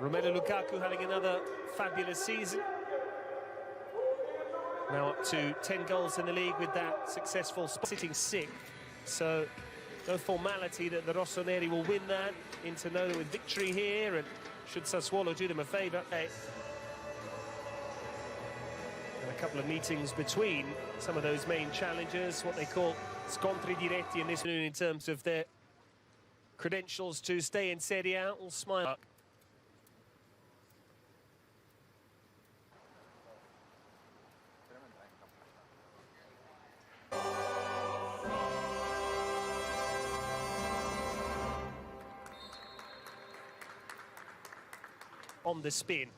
Romelu Lukaku having another fabulous season. Now up to 10 goals in the league with that successful sitting sixth. So no formality that the Rossoneri will win that. Inter know with victory here, and should Sassuolo do them a favour. And a couple of meetings between some of those main challengers, what they call scontri diretti in this afternoon in terms of their credentials to stay in Serie A. All smile. On the spin,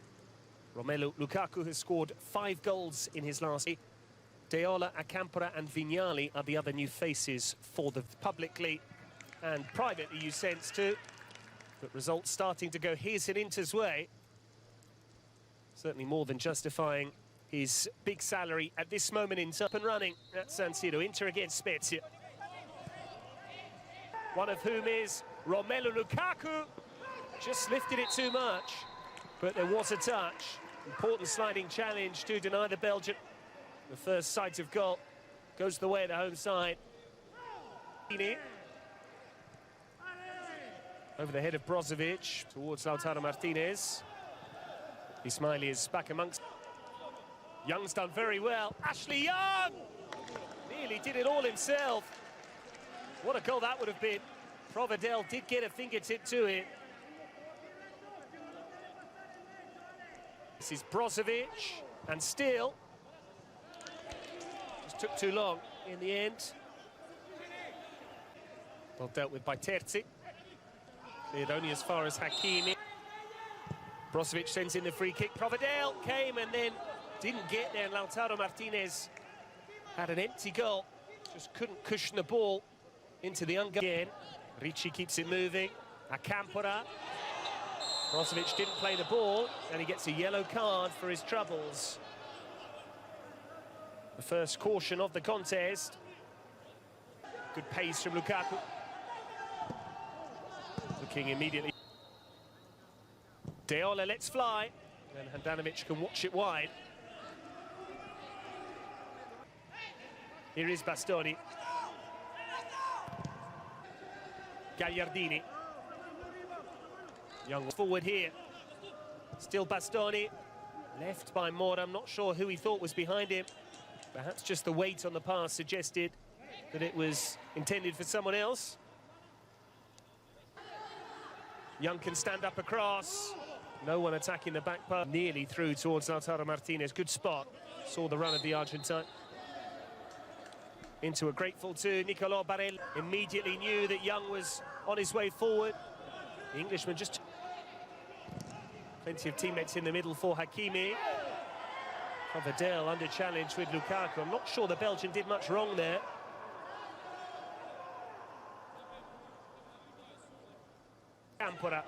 Romelu Lukaku has scored 5 goals in his last. Deola, Acampora and Vignali are the other new faces for the publicly and privately you sense too. But results starting to go his and Inter's way. Certainly more than justifying his big salary at this moment in up and running at San Siro. Inter against Spezia. One of whom is Romelu Lukaku. Just lifted it too much. But there was a touch. Important sliding challenge to deny the Belgian. The first sight of goal goes the way of the home side. Over the head of Brozovic towards Lautaro Martinez. Ismaili is back amongst. Young's done very well. Ashley Young! Nearly did it all himself. What a goal that would have been. Provedel did get a fingertip to it. This is Brozovic, and still just took too long in the end. Well dealt with by Terzi. Cleared only as far as Hakimi. Brozovic sends in the free kick. Provedel came and then didn't get there. Lautaro Martinez had an empty goal. Just couldn't cushion the ball into the again. Ricci keeps it moving. Acampora. Brozovic didn't play the ball, and he gets a yellow card for his troubles. The first caution of the contest. Good pace from Lukaku. Looking immediately. Deola lets fly, and Handanovic can watch it wide. Here is Bastoni. Gagliardini. Young forward here. Still Bastoni. Left by Mora. I'm not sure who he thought was behind him. Perhaps just the weight on the pass suggested that it was intended for someone else. Young can stand up across. No one attacking the back pass. Nearly through towards Lautaro Martinez. Good spot. Saw the run of the Argentine. Into a grateful to Nicolò Barella. Immediately knew that Young was on his way forward. The Englishman just... Plenty of teammates in the middle for Hakimi. Provedel under challenge with Lukaku. I'm not sure the Belgian did much wrong there. Acampora.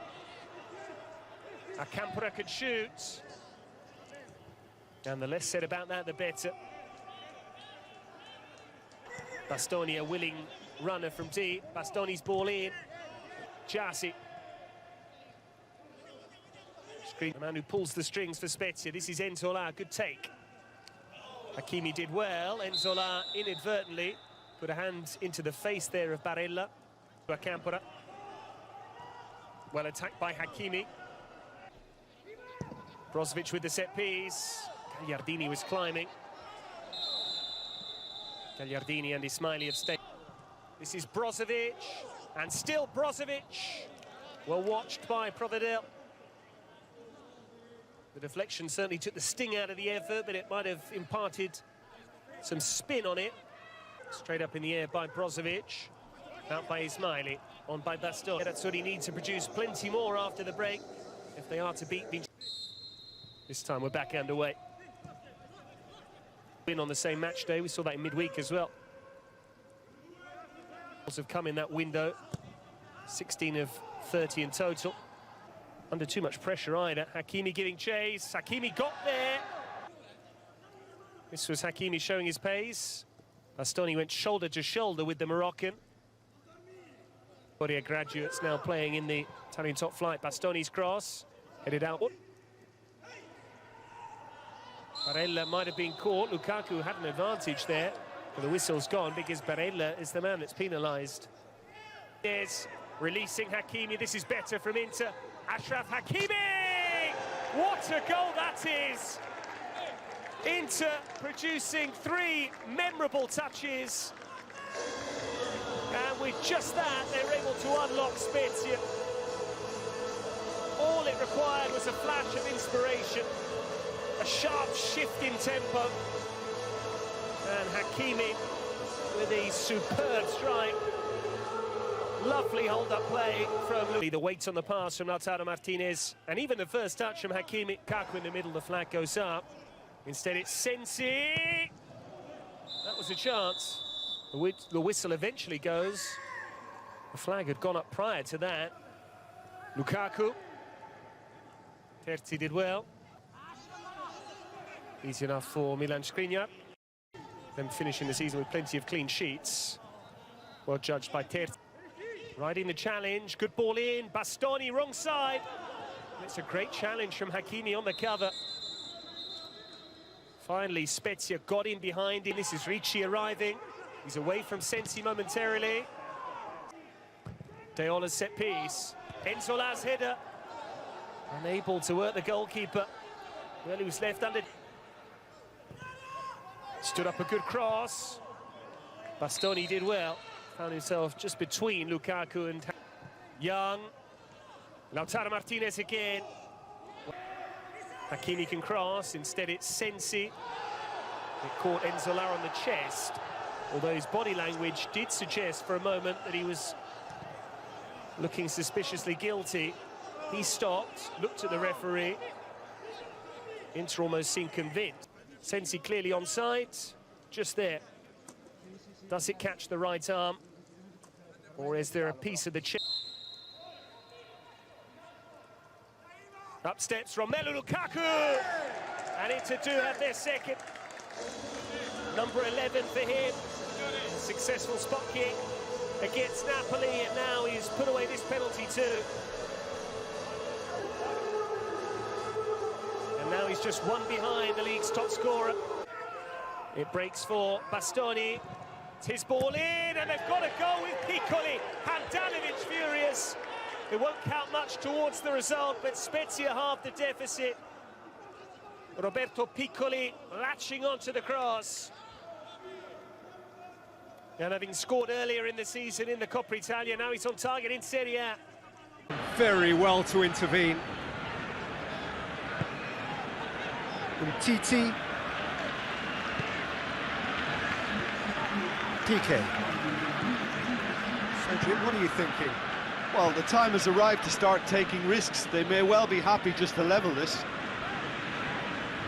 Acampora could shoot. And the less said about that, the better. Bastoni, a willing runner from deep. Bastoni's ball in. Jassi. The man who pulls the strings for Spezia. This is Enzola, good take. Hakimi did well. Enzola inadvertently put a hand into the face there of Barella. Acampora. Well attacked by Hakimi. Brozovic with the set piece. Gagliardini was climbing. Gagliardini and Ismaili have stayed. This is Brozovic, and still Brozovic. Well watched by Provedel. The deflection certainly took the sting out of the effort, but it might have imparted some spin on it. Straight up in the air by Brozovic. Out by Ismaili, on by Bastoni. That's what he needs to produce plenty more after the break if they are to beat Vinci. This time we're back underway. Win on the same match day, we saw that in midweek as well. Have come in that window, 16 of 30 in total. Under too much pressure either. Hakimi giving chase. Hakimi got there. This was Hakimi showing his pace. Bastoni went shoulder to shoulder with the Moroccan. Korea graduates now playing in the Italian top flight. Bastoni's cross. Headed out. Barella might have been caught. Lukaku had an advantage there, but the whistle's gone because Barella is the man that's penalised. There's releasing Hakimi. This is better from Inter. Achraf Hakimi! What a goal that is! Inter producing 3 memorable touches. And with just that, they're able to unlock Spezia. All it required was a flash of inspiration, a sharp shift in tempo, and Hakimi with a superb strike. Lovely hold-up play from the weight on the pass from Lautaro Martinez, and even the first touch from Hakimi. Kaku in the middle, the flag goes up. Instead it's Sensi. That was a chance. The whistle eventually goes. The flag had gone up prior to that. Lukaku. Terzi did well. Easy enough for Milan Skriniar. Them finishing the season with plenty of clean sheets. Well judged by Terzi. Riding the challenge, good ball in, Bastoni wrong side. It's a great challenge from Hakimi on the cover. Finally, Spezia got in behind him. This is Ricci arriving. He's away from Sensi momentarily. Deola's set piece. Enzola's header. Unable to work the goalkeeper. Well, he was left under. Stood up a good cross. Bastoni did well. Found himself just between Lukaku and Young. Lautaro Martinez again. Hakimi can cross, instead it's Sensi. It caught Enzola on the chest, although his body language did suggest for a moment that he was looking suspiciously guilty. He stopped, looked at the referee. Inter almost seemed convinced. Sensi clearly onside, just there. Does it catch the right arm, or is there a piece of the chest? Up steps Romelu Lukaku, and Inter do have their second. Number 11 for him. Successful spot kick against Napoli, and now he's put away this penalty too. And now he's just one behind the league's top scorer. It breaks for Bastoni. It's his ball in, and they've got to go with Piccoli. Handanovic furious. It won't count much towards the result, but Spezia half the deficit. Roberto Piccoli latching onto the cross. And having scored earlier in the season in the Coppa Italia, now he's on target in Serie A. Very well to intervene. Titi. PK. Cedric, what are you thinking? Well, the time has arrived to start taking risks. They may well be happy just to level this.